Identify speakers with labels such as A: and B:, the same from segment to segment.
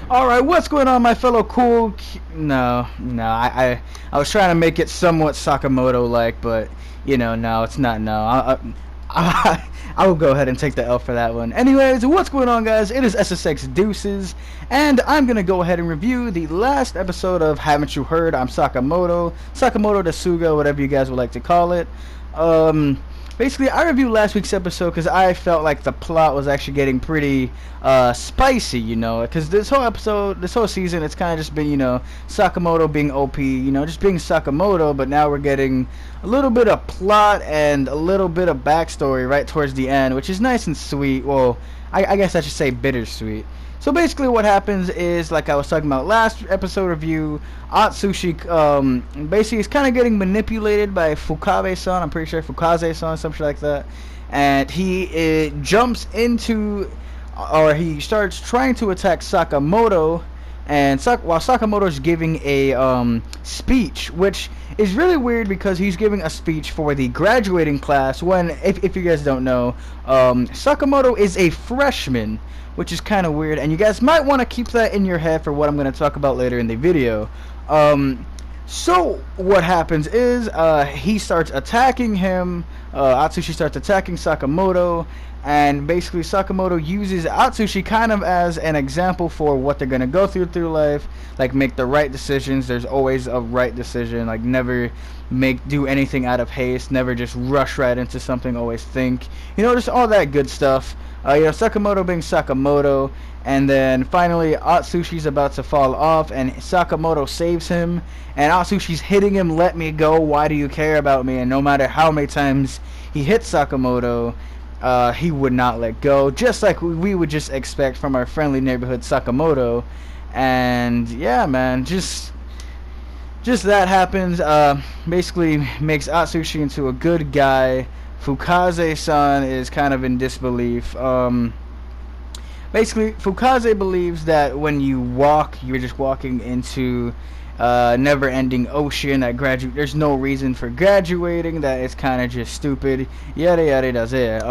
A: All right, what's going on, my fellow No, I was trying to make it somewhat Sakamoto-like, but no, it's not. No, I will go ahead and take the L for that one. Anyways, what's going on, guys? It is SSX Deuces, and I'm gonna go ahead and review the last episode of Haven't You Heard? I'm Sakamoto Dasuga, whatever you guys would like to call it. Um, Basically, I reviewed last week's episode because I felt like the plot was actually getting pretty spicy, because this whole season, it's kind of just been, Sakamoto being OP, just being Sakamoto, but now we're getting a little bit of plot and a little bit of backstory right towards the end, which is nice and sweet. Well, I guess I should say bittersweet. So basically what happens is, like I was talking about last episode review, Atsushi basically is kind of getting manipulated by Fukabe-san, I'm pretty sure Fukaze-san, something like that. And he jumps into, or he starts trying to attack Sakamoto, and while Sakamoto's giving a speech, which is really weird because he's giving a speech for the graduating class when, if you guys don't know, Sakamoto is a freshman, which is kind of weird, and you guys might want to keep that in your head for what I'm going to talk about later in the video. So what happens is he starts attacking him. Atsushi starts attacking Sakamoto, and basically Sakamoto uses Atsushi kind of as an example for what they're gonna go through life. Like, make the right decisions. There's always a right decision. Like, never do anything out of haste. Never just rush right into something. Always think. Just all that good stuff. Sakamoto being Sakamoto, and then finally Atsushi's about to fall off, and Sakamoto saves him, and Atsushi's hitting him, "Let me go, why do you care about me?" And no matter how many times he hits Sakamoto, he would not let go, just like we would just expect from our friendly neighborhood Sakamoto. And yeah, man, just that happens. Basically makes Atsushi into a good guy. Fukaze-san is kind of in disbelief. Basically, Fukaze believes that when you walk, you're just walking into never-ending ocean. There's no reason for graduating. That it's kind of just stupid. Yada yada does it.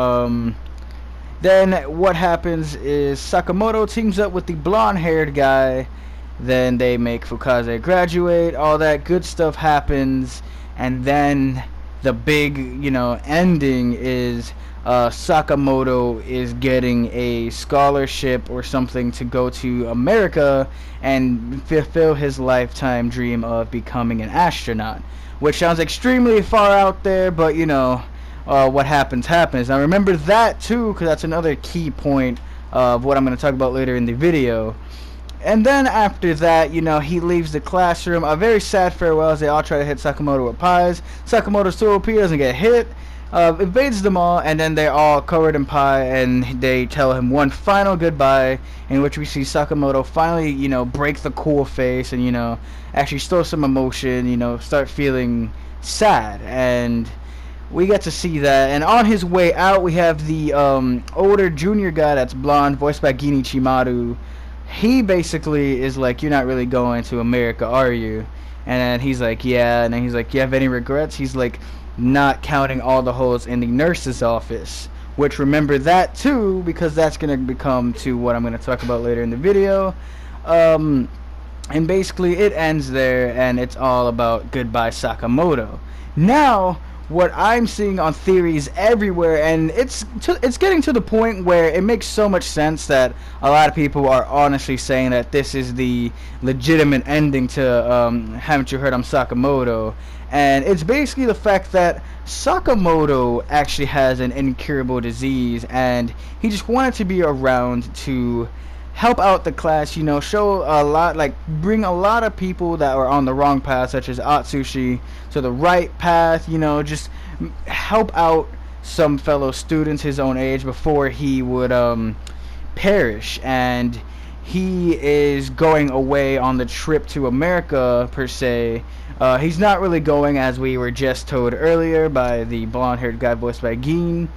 A: Then what happens is Sakamoto teams up with the blonde-haired guy. Then they make Fukaze graduate. All that good stuff happens, and then the big, ending is Sakamoto is getting a scholarship or something to go to America and fulfill his lifetime dream of becoming an astronaut, which sounds extremely far out there, but what happens. Now remember that too, because that's another key point of what I'm going to talk about later in the video. And then after that, he leaves the classroom. A very sad farewell as they all try to hit Sakamoto with pies. Sakamoto's too OP, doesn't get hit. Evades them all, and then they're all covered in pie, and they tell him one final goodbye, in which we see Sakamoto finally, break the cool face and, actually show some emotion, start feeling sad. And we get to see that. And on his way out, we have the older junior guy that's blonde, voiced by Gini Chimaru. He basically is like, "You're not really going to America, are you?" And then he's like, "Yeah." And then he's like, "You have any regrets?" He's like, not counting all the holes in the nurse's office. Which, remember that too, because that's going to become to what I'm going to talk about later in the video. And basically it ends there, and it's all about goodbye Sakamoto. Now, what I'm seeing on theories everywhere, and it's getting to the point where it makes so much sense that a lot of people are honestly saying that this is the legitimate ending to Haven't You Heard? I'm Sakamoto. And it's basically the fact that Sakamoto actually has an incurable disease, and he just wanted to be around to help out the class, show a lot, like bring a lot of people that are on the wrong path, such as Atsushi, to the right path, just help out some fellow students his own age before he would perish. And he is going away on the trip to America, per se. He's not really going, as we were just told earlier by the blonde-haired guy voiced by Geen.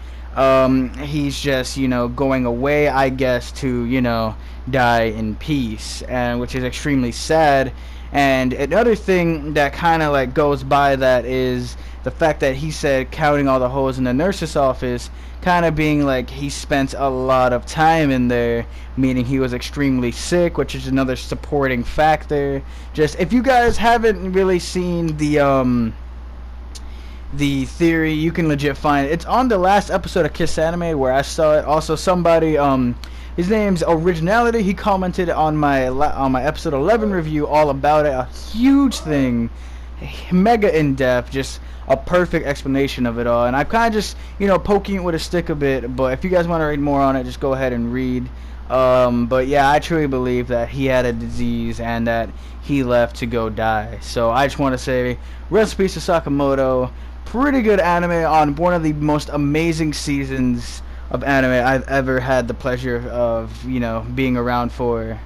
A: He's just, going away, I guess, to, die in peace, and which is extremely sad. And another thing that kind of like goes by that is the fact that he said counting all the holes in the nurse's office, kind of being like he spent a lot of time in there, meaning he was extremely sick, which is another supporting factor. Just if you guys haven't really seen the theory, you can legit find it. It's on the last episode of Kiss Anime where I saw it. Also, somebody, his name's Originality. He commented on my episode 11 review all about it. A huge thing, mega in depth, just a perfect explanation of it all. And I'm kind of just poking it with a stick a bit. But if you guys want to read more on it, just go ahead and read. But yeah, I truly believe that he had a disease and that he left to go die. So I just want to say, rest in peace to Sakamoto. Pretty good anime on one of the most amazing seasons of anime I've ever had the pleasure of, being around for.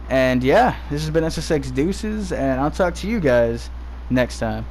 A: And yeah, this has been SSX Deuces, and I'll talk to you guys next time.